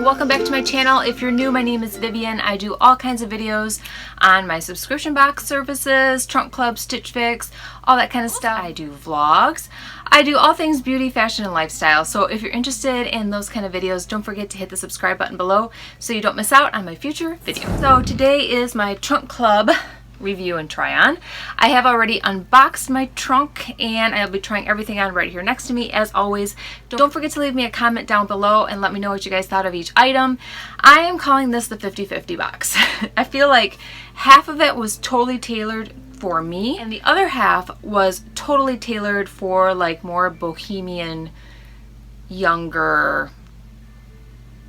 Welcome back to my channel. If you're new, my name is Vivian. I do all kinds of videos on my subscription box services, trunk club, stitch fix, all that kind of stuff. I do vlogs. I do all things beauty, fashion, and lifestyle. So if you're interested in those kind of videos, don't forget to hit the subscribe button below so you don't miss out on my future videos. So today is my trunk club review and try on. I have already unboxed my trunk and I'll be trying everything on right here next to me. As always, don't forget to leave me a comment down below and let me know what you guys thought of each item. I am calling this the 50-50 box. I feel like half of it was totally tailored for me and the other half was totally tailored for like more bohemian, younger,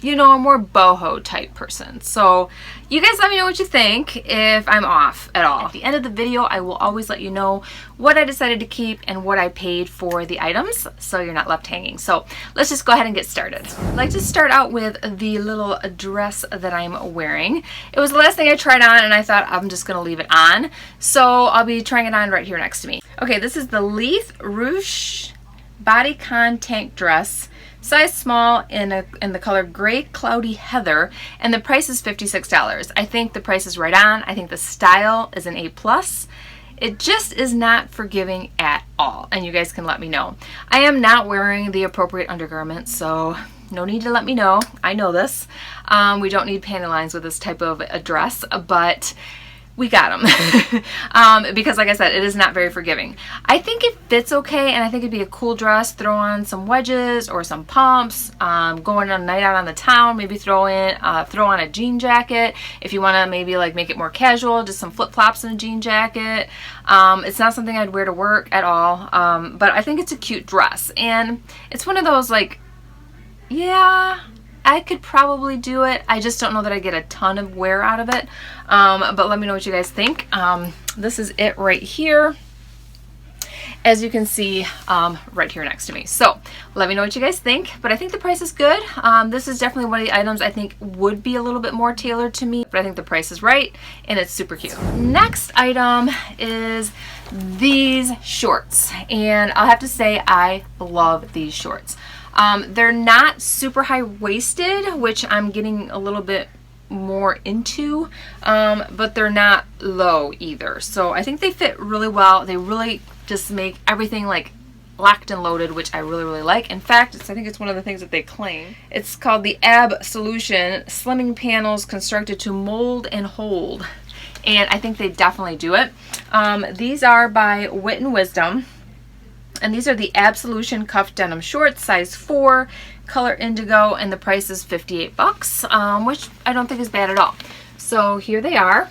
you know, a more boho type person. So you guys let me know what you think if I'm off at all. At the end of the video, I will always let you know what I decided to keep and what I paid for the items so you're not left hanging. So let's just go ahead and get started. I'd like to start out with the little dress that I'm wearing. It was the last thing I tried on and I thought I'm just gonna leave it on. So I'll be trying it on right here next to me. Okay, this is the Leith Ruche bodycon tank dress. Size small in the color Gray Cloudy Heather, and the price is $56. I think the price is right on. I think the style is an A+. It just is not forgiving at all, and you guys can let me know. I am not wearing the appropriate undergarments, so no need to let me know. I know this. We don't need panty lines with this type of a dress, but we got them because like I said, it is not very forgiving. I think it fits okay and I think it'd be a cool dress. Throw on some wedges or some pumps, going on a night out on the town, maybe throw on a jean jacket. If you want to maybe like make it more casual, just some flip-flops and a jean jacket. It's not something I'd wear to work at all, but I think it's a cute dress and it's one of those like, yeah, I could probably do it. I just don't know that I get a ton of wear out of it. But let me know what you guys think. This is it right here. As you can see, right here next to me. So let me know what you guys think. But I think the price is good. This is definitely one of the items I think would be a little bit more tailored to me. But I think the price is right and it's super cute. Next item is these shorts. And I'll have to say I love these shorts. They're not super high-waisted, which I'm getting a little bit more into, but they're not low either. So I think they fit really well. They really just make everything like locked and loaded, which I really, really like. In fact, I think it's one of the things that they claim. It's called the Ab Solution Slimming Panels Constructed to Mold and Hold. And I think they definitely do it. These are by Wit and Wisdom. And these are the Absolution Cuff Denim Shorts, size 4, color indigo, and the price is $58, which I don't think is bad at all. So here they are.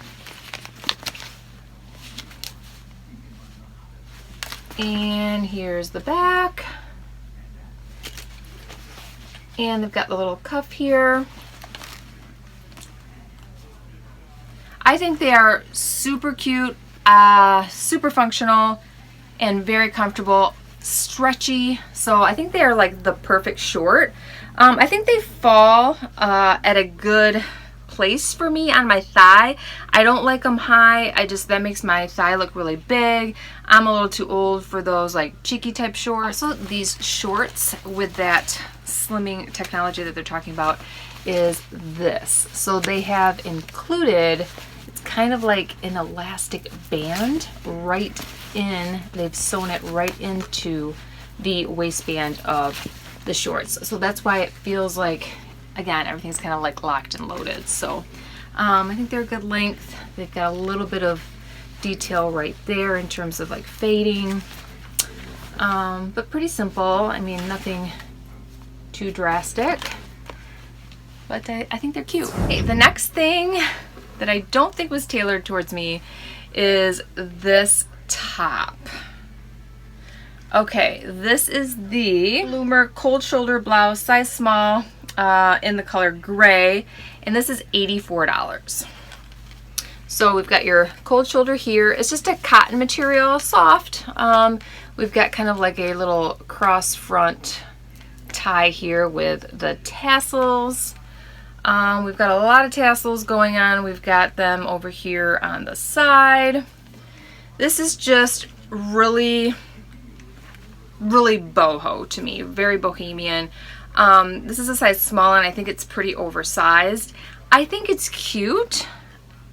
And here's the back. And they've got the little cuff here. I think they are super cute, super functional, and very comfortable, stretchy. So I think they are like the perfect short. I think they fall at a good place for me on my thigh. I don't like them high. That makes my thigh look really big. I'm a little too old for those like cheeky type shorts. Also, these shorts with that slimming technology that they're talking about is this. So they have included, it's kind of like an elastic band right in, they've sewn it right into the waistband of the shorts. So that's why it feels like, again, everything's kind of like locked and loaded. So I think they're a good length. They've got a little bit of detail right there in terms of like fading, but pretty simple. I mean, nothing too drastic, but I think they're cute. Okay, the next thing that I don't think was tailored towards me is this top. Okay, this is the Bloomer Cold Shoulder Blouse, size small, in the color gray, and this is $84. So we've got your cold shoulder here. It's just a cotton material, soft. We've got kind of like a little cross front tie here with the tassels. We've got a lot of tassels going on. We've got them over here on the side. This is just really boho to me, very bohemian. This is a size small, and I think it's pretty oversized. I think it's cute.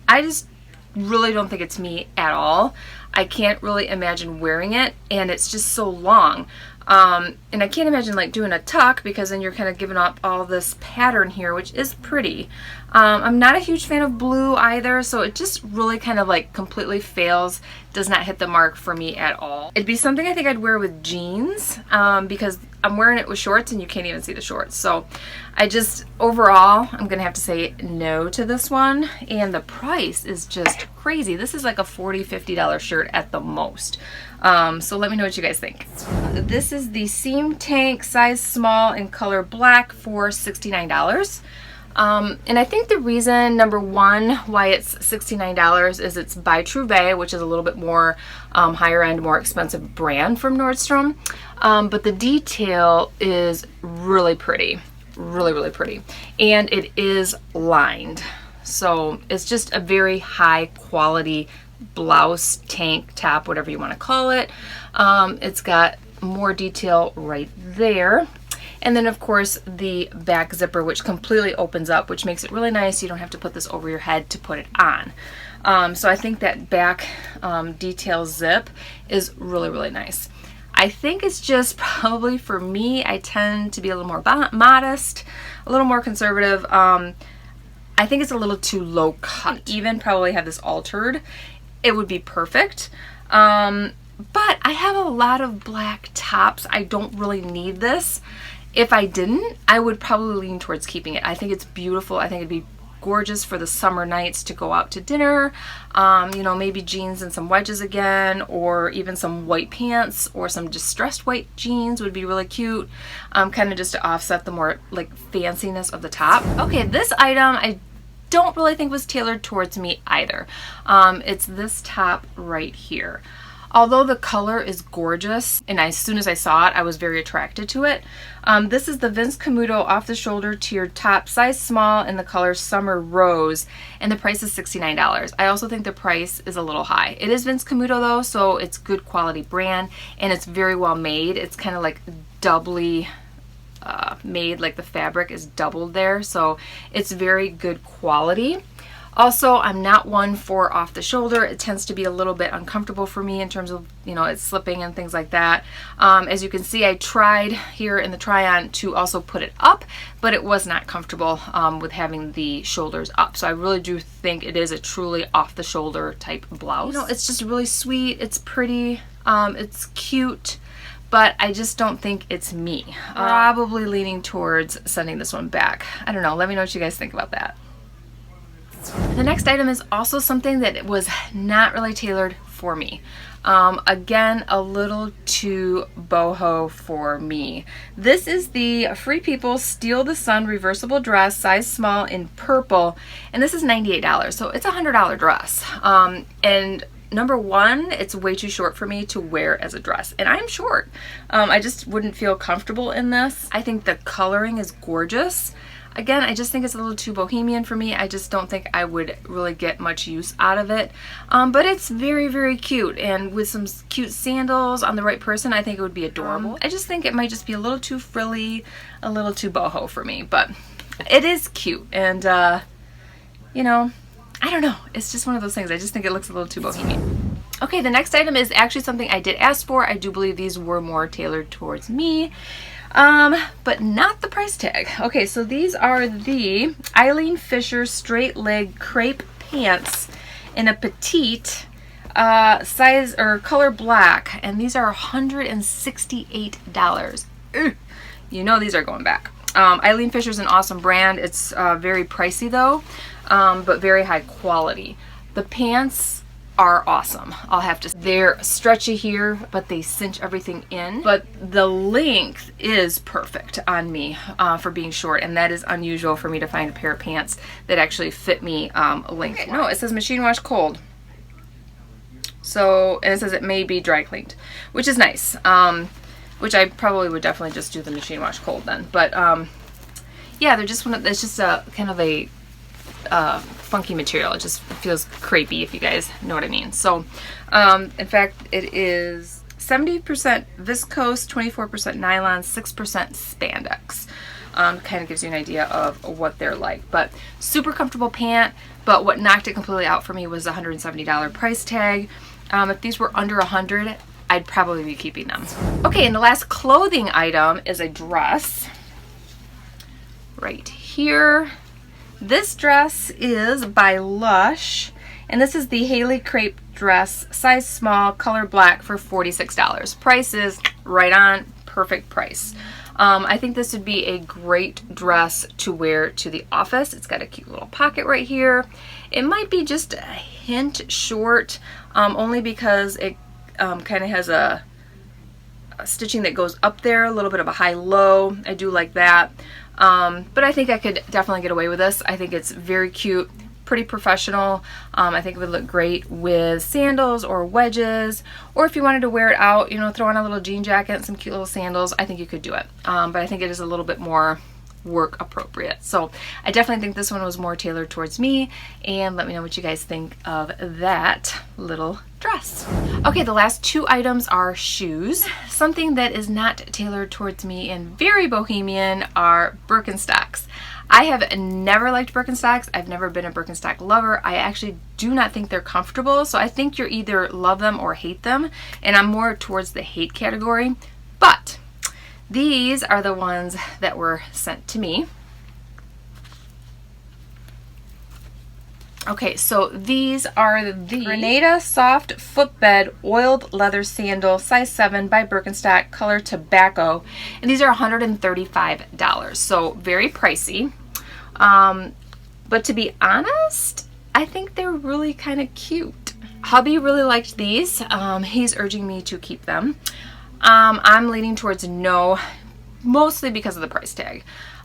I just really don't think it's me at all. I can't really imagine wearing it, and it's just so long. And I can't imagine like doing a tuck, because then you're kind of giving up all this pattern here, which is pretty. I'm not a huge fan of blue either, so it just really kind of like completely fails, does not hit the mark for me at all. It'd be something I think I'd wear with jeans, because I'm wearing it with shorts and you can't even see the shorts. So I just, overall, I'm gonna have to say no to this one. And the price is just crazy. This is like a $40, $50 shirt at the most. So let me know what you guys think. This is the seam tank, size small, in color black for $69. And I think the reason, number one, why it's $69 is it's by Trouve, which is a little bit more higher end, more expensive brand from Nordstrom. But the detail is really pretty, really pretty. And it is lined. So it's just a very high quality blouse, tank, top, whatever you want to call it. It's got more detail right there. And then of course the back zipper, which completely opens up, which makes it really nice. You don't have to put this over your head to put it on. So I think that back detail zip is really nice. I think it's just probably for me, I tend to be a little more modest, a little more conservative. I think it's a little too low cut. Even probably have this altered. It would be perfect. But I have a lot of black tops. I don't really need this. If I didn't, I would probably lean towards keeping it. I think it's beautiful. I think it'd be gorgeous for the summer nights to go out to dinner. You know, maybe jeans and some wedges again, or even some white pants or some distressed white jeans would be really cute. Kind of just to offset the more like fanciness of the top. Okay, this item I don't really think was tailored towards me either. It's this top right here. Although the color is gorgeous, and as soon as I saw it, I was very attracted to it. This is the Vince Camuto off the shoulder tiered top, size small, in the color Summer Rose, and the price is $69. I also think the price is a little high. It is Vince Camuto though, so it's good quality brand, and it's very well made. It's kind of like doubly made, like the fabric is doubled there, so it's very good quality. Also, I'm not one for off the shoulder. It tends to be a little bit uncomfortable for me in terms of, you know, it's slipping and things like that. As you can see, I tried here in the try-on to also put it up, but it was not comfortable with having the shoulders up. So I really do think it is a truly off the shoulder type blouse. You know, it's just really sweet. It's pretty. It's cute. But I just don't think it's me. Probably leaning towards sending this one back. I don't know. Let me know what you guys think about that. The next item is also something that was not really tailored for me. Again, a little too boho for me. This is the Free People Steal the Sun reversible dress, size small, in purple, and this is $98. So it's a $100 dress. And number one, it's way too short for me to wear as a dress, and I'm short. I just wouldn't feel comfortable in this. I think the coloring is gorgeous. Again, I just think it's a little too bohemian for me. I just don't think I would really get much use out of it. But it's very cute, and with some cute sandals on the right person, I think it would be adorable. I just think it might just be a little too frilly, a little too boho for me, but it is cute, and you know, I don't know. It's just one of those things. I just think it looks a little too bohemian. Okay, the next item is actually something I did ask for. I do believe these were more tailored towards me. But not the price tag. Okay, so these are the Eileen Fisher straight leg crepe pants in a petite size or color black, and these are $168. Ugh. You know these are going back. Eileen Fisher's an awesome brand. It's very pricey though, but very high quality. The pants are awesome, I'll have to say. They're stretchy here, but they cinch everything in. But the length is perfect on me for being short, and that is unusual for me to find a pair of pants that actually fit me length. No, it says machine wash cold. So, and it says it may be dry cleaned, which is nice. Which I probably would definitely just do the machine wash cold then. But yeah, they're just it's just a kind of a funky material. It just feels crepey, if you guys know what I mean. So in fact, it is 70% viscose, 24% nylon, 6% spandex. Kind of gives you an idea of what they're like. But super comfortable pant, but what knocked it completely out for me was the $170 price tag. If these were under $100, I'd probably be keeping them. Okay, and the last clothing item is a dress right here. This dress is by Lush, and this is the Haley crepe dress, size small, color black, for $46. Price is right on, perfect price. I think this would be a great dress to wear to the office. It's got a cute little pocket right here. It might be just a hint short, only because it kind of has a stitching that goes up there, a little bit of a high-low. I do like that. But I think I could definitely get away with this. I think it's very cute, pretty professional. I think it would look great with sandals or wedges, or if you wanted to wear it out, you know, throw on a little jean jacket and some cute little sandals, I think you could do it. But I think it is a little bit more work appropriate. So I definitely think this one was more tailored towards me, and let me know what you guys think of that little dress. Okay, the last two items are shoes. Something that is not tailored towards me and very bohemian are Birkenstocks. I have never liked Birkenstocks. I've never been a Birkenstock lover. I actually do not think they're comfortable, so I think you're either love them or hate them, and I'm more towards the hate category. But these are the ones that were sent to me. Okay, so these are the Grenada Soft Footbed Oiled Leather Sandal, size 7 by Birkenstock, color tobacco. And these are $135, so very pricey. But to be honest, I think they're really kind of cute. Hubby really liked these. He's urging me to keep them. I'm leaning towards no, mostly because of the price tag.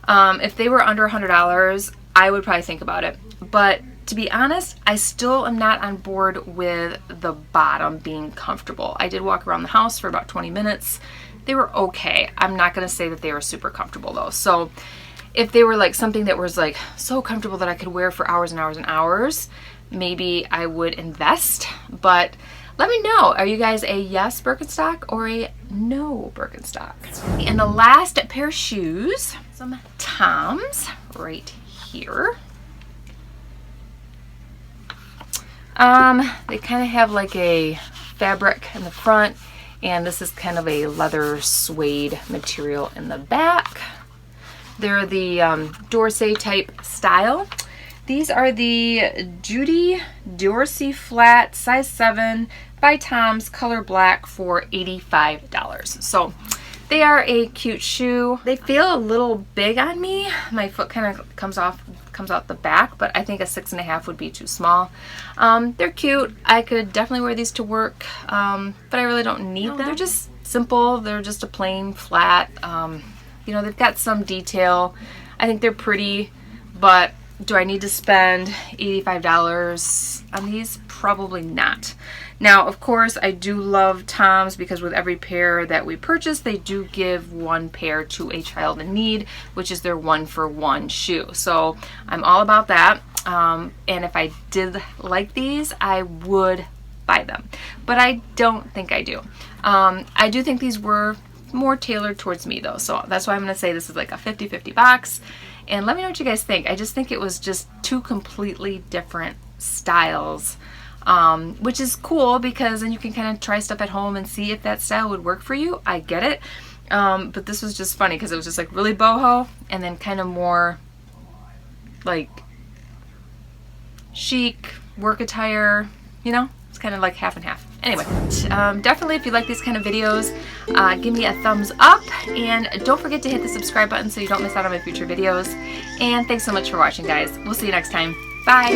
If they were under $100, I would probably think about it. But to be honest, I still am not on board with the bottom being comfortable. I did walk around the house for about 20 minutes. They were okay. I'm not going to say that they were super comfortable though. So if they were like something that was like so comfortable that I could wear for hours and hours and hours, maybe I would invest. But let me know, are you guys a yes Birkenstock or a no Birkenstock? And the last pair of shoes, some Toms right here. They kind of have like a fabric in the front, and this is kind of a leather suede material in the back. They're the Dorsey type style. These are the Judy Dorsey Flat, size 7 by Toms, color black, for $85. So they are a cute shoe. They feel a little big on me. My foot kind of comes out the back, but I think a 6.5 would be too small. They're cute. I could definitely wear these to work, but I really don't need them. They're just simple. They're just a plain flat. You know, they've got some detail. I think they're pretty, but do I need to spend $85 on these? Probably not. Now, of course, I do love Toms because with every pair that we purchase, they do give one pair to a child in need, which is their 1-for-1 shoe. So I'm all about that. And if I did like these, I would buy them. But I don't think I do. I do think these were more tailored towards me though. So that's why I'm going to say this is like a 50-50 box. And let me know what you guys think. I just think it was just two completely different styles. Which is cool because then you can kind of try stuff at home and see if that style would work for you. I get it. But this was just funny because it was just like really boho and then kind of more like chic work attire, you know? It's kind of like half and half. Anyway, definitely if you like these kind of videos, give me a thumbs up and don't forget to hit the subscribe button so you don't miss out on my future videos. And thanks so much for watching, guys. We'll see you next time. Bye!